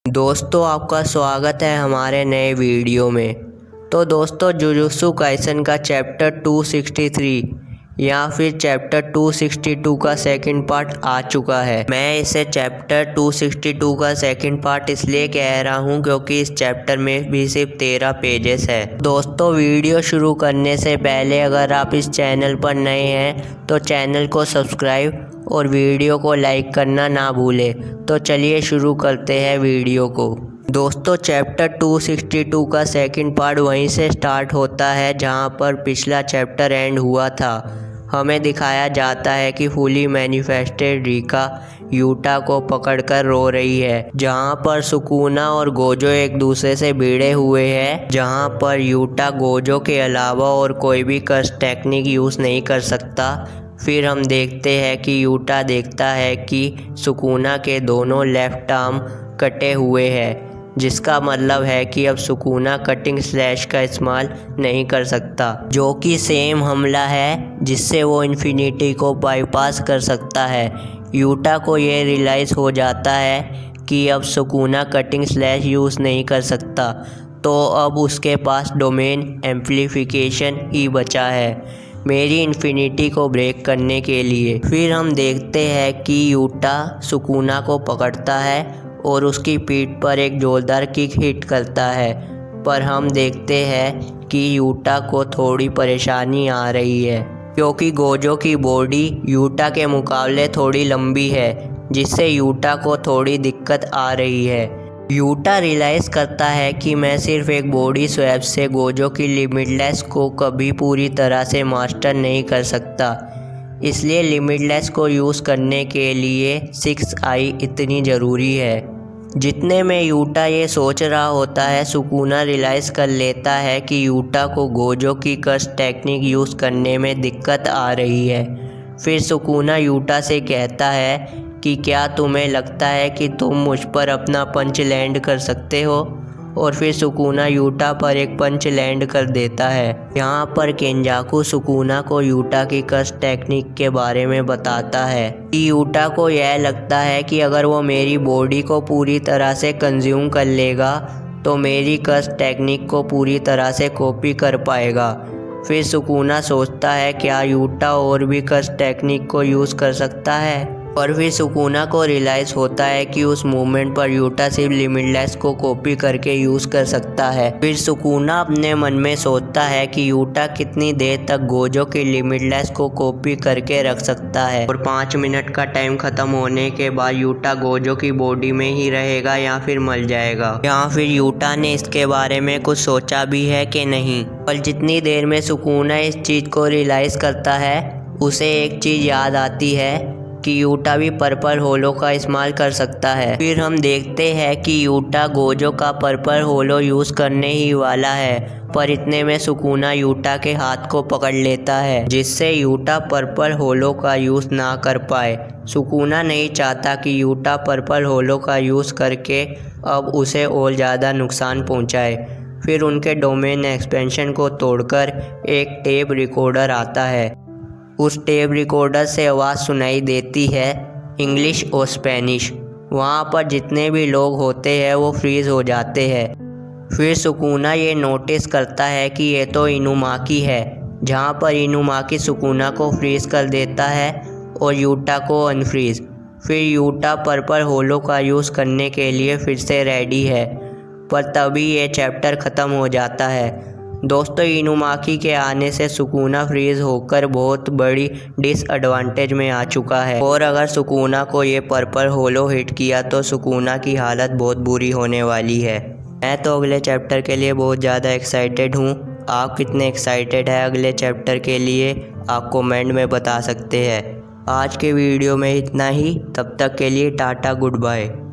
दोस्तों आपका स्वागत है हमारे नए वीडियो में। तो दोस्तों जुजुत्सु काइसन का चैप्टर 263 या फिर चैप्टर 262 का सेकंड पार्ट आ चुका है। मैं इसे चैप्टर 262 का सेकंड पार्ट इसलिए कह रहा हूँ क्योंकि इस चैप्टर में भी सिर्फ 13 पेजेस है। दोस्तों वीडियो शुरू करने से पहले अगर आप इस चैनल पर नए हैं तो चैनल को सब्सक्राइब और वीडियो को लाइक करना ना भूलें। तो चलिए शुरू करते हैं वीडियो को। दोस्तों चैप्टर 262 का सेकंड पार्ट वहीं से स्टार्ट होता है जहां पर पिछला चैप्टर एंड हुआ था। हमें दिखाया जाता है कि फुली मैनिफेस्टेड रिका यूटा को पकड़कर रो रही है, जहां पर सुकुना और गोजो एक दूसरे से भिड़े हुए हैं, जहां पर यूटा गोजो के अलावा और कोई भी कर्स टेक्निक यूज़ नहीं कर सकता। फिर हम देखते हैं कि यूटा देखता है कि सुकुना के दोनों लेफ्ट आर्म कटे हुए हैं, जिसका मतलब है कि अब सुकुना कटिंग स्लैश का इस्तेमाल नहीं कर सकता, जो कि सेम हमला है जिससे वो इन्फिनिटी को बाईपास कर सकता है। यूटा को ये रियलाइज़ हो जाता है कि अब सुकुना कटिंग स्लैश यूज़ नहीं कर सकता, तो अब उसके पास डोमेन एम्प्लीफिकेशन ही बचा है मेरी इन्फिनिटी को ब्रेक करने के लिए। फिर हम देखते हैं कि यूटा सुकुना को पकड़ता है और उसकी पीठ पर एक जोरदार किक हिट करता है, पर हम देखते हैं कि यूटा को थोड़ी परेशानी आ रही है क्योंकि गोजो की बॉडी यूटा के मुकाबले थोड़ी लंबी है, जिससे यूटा को थोड़ी दिक्कत आ रही है। यूटा रियलाइज़ करता है कि मैं सिर्फ एक बॉडी स्वैप से गोजो की लिमिटलेस को कभी पूरी तरह से मास्टर नहीं कर सकता, इसलिए लिमिटलेस को यूज़ करने के लिए 6 आई इतनी ज़रूरी है। जितने में यूटा ये सोच रहा होता है, सुकुना रियलाइज़ कर लेता है कि यूटा को गोजो की कर्स टेक्निक यूज़ करने में दिक्कत आ रही है। फिर सुकुना यूटा से कहता है कि क्या तुम्हें लगता है कि तुम मुझ पर अपना पंच लैंड कर सकते हो, और फिर सुकुना यूटा पर एक पंच लैंड कर देता है। यहाँ पर केंजाकू सुकुना को यूटा की कर्स टेक्निक के बारे में बताता है कि यूटा को यह लगता है कि अगर वो मेरी बॉडी को पूरी तरह से कंज्यूम कर लेगा तो मेरी कर्स टेक्निक को पूरी तरह से कॉपी कर पाएगा। फिर सुकुना सोचता है क्या यूटा और भी कर्स टेक्निक को यूज़ कर सकता है, और फिर सुकुना को रियलाइज़ होता है कि उस मूवमेंट पर यूटा सिर्फ लिमिटलेस को कॉपी करके यूज़ कर सकता है। फिर सुकुना अपने मन में सोचता है कि यूटा कितनी देर तक गोजो की लिमिटलेस को कॉपी करके रख सकता है, और 5 मिनट का टाइम ख़त्म होने के बाद यूटा गोजो की बॉडी में ही रहेगा या फिर मर जाएगा, या फिर यूटा ने इसके बारे में कुछ सोचा भी है कि नहीं। पर जितनी देर में सुकुना इस चीज़ को रियलाइज़ करता है, उसे एक चीज़ याद आती है कि यूटा भी पर्पल होलो का इस्तेमाल कर सकता है। फिर हम देखते हैं कि यूटा गोजो का पर्पल होलो यूज़ करने ही वाला है, पर इतने में सुकुना यूटा के हाथ को पकड़ लेता है, जिससे यूटा पर्पल होलो का यूज़ ना कर पाए। सुकुना नहीं चाहता कि यूटा पर्पल होलो का यूज़ करके अब उसे और ज़्यादा नुकसान पहुंचाए। फिर उनके डोमेन एक्सपेंशन को तोड़कर एक टेप रिकॉर्डर आता है। उस टेप रिकॉर्डर से आवाज़ सुनाई देती है इंग्लिश और स्पेनिश। वहाँ पर जितने भी लोग होते हैं वो फ्रीज़ हो जाते हैं। फिर सुकुना ये नोटिस करता है कि ये तो इनुमाकी है, जहाँ पर इनुमाकी सुकुना को फ्रीज़ कर देता है और यूटा को अनफ्रीज़। फिर यूटा पर्पल होलो का यूज़ करने के लिए फिर से रेडी है, पर तभी ये चैप्टर ख़त्म हो जाता है। दोस्तों इनुमाकी के आने से सुकुना फ्रीज होकर बहुत बड़ी डिसएडवांटेज में आ चुका है, और अगर सुकुना को ये पर्पल होलो हिट किया तो सुकुना की हालत बहुत बुरी होने वाली है। मैं तो अगले चैप्टर के लिए बहुत ज़्यादा एक्साइटेड हूँ। आप कितने एक्साइटेड हैं अगले चैप्टर के लिए, आप कमेंट में बता सकते हैं। आज के वीडियो में इतना ही, तब तक के लिए टाटा गुड बाय।